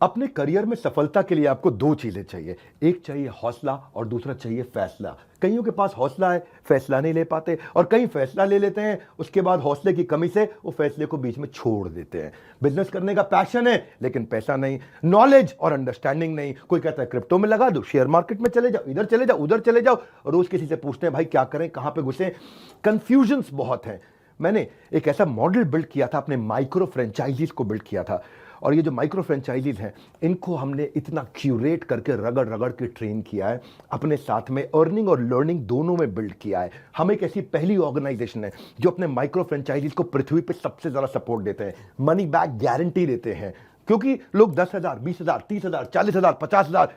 अपने करियर में सफलता के लिए आपको दो चीजें चाहिए। एक चाहिए हौसला और दूसरा चाहिए फैसला। कईयों के पास हौसला है, फैसला नहीं ले पाते, और कई फैसला ले लेते हैं, उसके बाद हौसले की कमी से वो फैसले को बीच में छोड़ देते हैं। बिजनेस करने का पैशन है लेकिन पैसा नहीं, नॉलेज और अंडरस्टैंडिंग नहीं। कोई कहता है क्रिप्टो में लगा दो, शेयर मार्केट में चले जाओ, इधर चले जाओ, उधर चले जाओ, रोज किसी से पूछते हैं भाई क्या करें, कहां पे घुसे। कंफ्यूजन्स बहुत हैं। मैंने एक ऐसा मॉडल बिल्ड किया था, अपने माइक्रो फ्रेंचाइजीज को बिल्ड किया था, और ये जो माइक्रो फ्रेंचाइजीज हैं इनको हमने इतना क्यूरेट करके रगड़ रगड़ के ट्रेन किया है, अपने साथ में अर्निंग और लर्निंग दोनों में बिल्ड किया है। हम एक ऐसी पहली ऑर्गेनाइजेशन है जो अपने माइक्रो फ्रेंचाइजीज को पृथ्वी पे सबसे ज्यादा सपोर्ट देते हैं, मनी बैक गारंटी देते हैं। क्योंकि लोग 10,000, 20,000, 30,000, 40,000, 50,000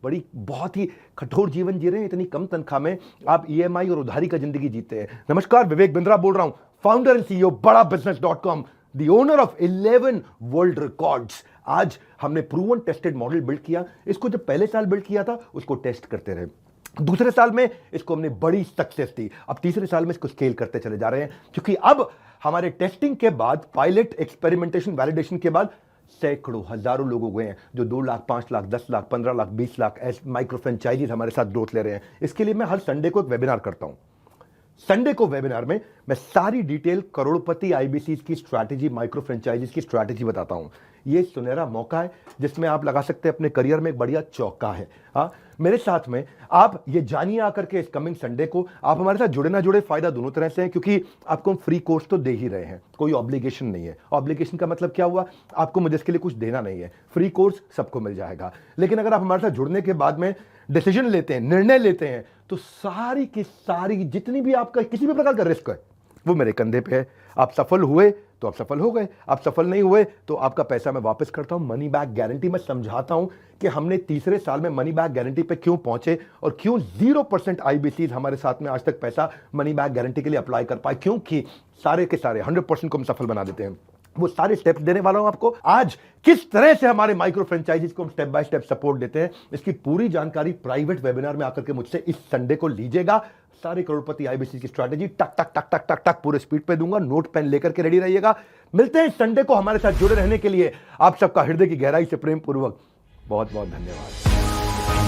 बड़ी बहुत ही कठोर जीवन जी रहे हैं। इतनी कम तनख्वाह में आप ईएमआई और उधारी का जिंदगी जीते हैं। नमस्कार, विवेक बिंद्रा बोल रहा हूं, फाउंडर एंड सीईओ बड़ा बिजनेस.com, the owner of 11 world records. आज हमने प्रूवन टेस्टेड मॉडल बिल्ड किया। इसको जब पहले साल बिल्ड किया था उसको टेस्ट करते रहे, दूसरे साल में इसको हमने बड़ी सक्सेस दी, अब तीसरे साल में इसको स्केल करते चले जा रहे हैं। क्योंकि अब हमारे टेस्टिंग के बाद, पायलट, एक्सपेरिमेंटेशन, वैलिडेशन के बाद सैकड़ों, हजारों लोग हो गए हैं जो 2 लाख, 5 लाख, 10 लाख, 15 लाख, 20 लाख ऐसे माइक्रो फ्रेंचाइजीज हमारे साथ ग्रोथ ले रहे हैं। इसके लिए मैं हर संडे को एक वेबिनार करता हूं। संडे को वेबिनार में मैं सारी डिटेल करोड़पति आईबीसी की स्ट्रैटेजी, माइक्रो फ्रेंचाइजीज की स्ट्रैटेजी बताता हूं। ये सुनहरा मौका है जिसमें आप लगा सकते हैं अपने करियर में एक बढ़िया चौका है। हाँ, मेरे साथ में आप ये जानिए आकर के इस कमिंग संडे को। आप हमारे साथ जुड़े ना जुड़े, फायदा दोनों तरह से है, क्योंकि आपको हम फ्री कोर्स तो दे ही रहे हैं, कोई ऑब्लिगेशन नहीं है। ऑब्लिगेशन का मतलब क्या हुआ, आपको मुझे इसके लिए कुछ देना नहीं है, फ्री कोर्स सबको मिल जाएगा। लेकिन अगर आप हमारे साथ जुड़ने के बाद में डिसीजन लेते हैं, निर्णय लेते हैं, तो सारी की सारी जितनी भी आपका किसी भी प्रकार का रिस्क है वो मेरे कंधे पे है। आप सफल हुए तो आप सफल हो गए, आप सफल नहीं हुए तो आपका पैसा मैं वापस करता हूं। मनी बैक गारंटी मैं समझाता हूं कि हमने तीसरे साल में मनी बैक गारंटी पे क्यों पहुंचे और क्यों 0% आईबीसी हमारे साथ में आज तक पैसा मनी बैक गारंटी के लिए अप्लाई कर पाए, क्योंकि सारे के सारे 100% को हम सफल बना देते हैं। वो सारे स्टेप्स देने वाला हूं आपको आज। किस तरह से हमारे माइक्रो फ्रेंचाइजीज को हम स्टेप बाय स्टेप सपोर्ट देते हैं, इसकी पूरी जानकारी प्राइवेट वेबिनार में आकर के मुझसे इस संडे को लीजिएगा। सारे करोड़पति आईबीसी की स्ट्रैटेजी टक टक टक टक टक टक पूरे स्पीड पे दूंगा, नोट पेन लेकर के रेडी रहिएगा। मिलते हैं संडे को। हमारे साथ जुड़े रहने के लिए आप सबका हृदय की गहराई से प्रेम पूर्वक बहुत बहुत धन्यवाद।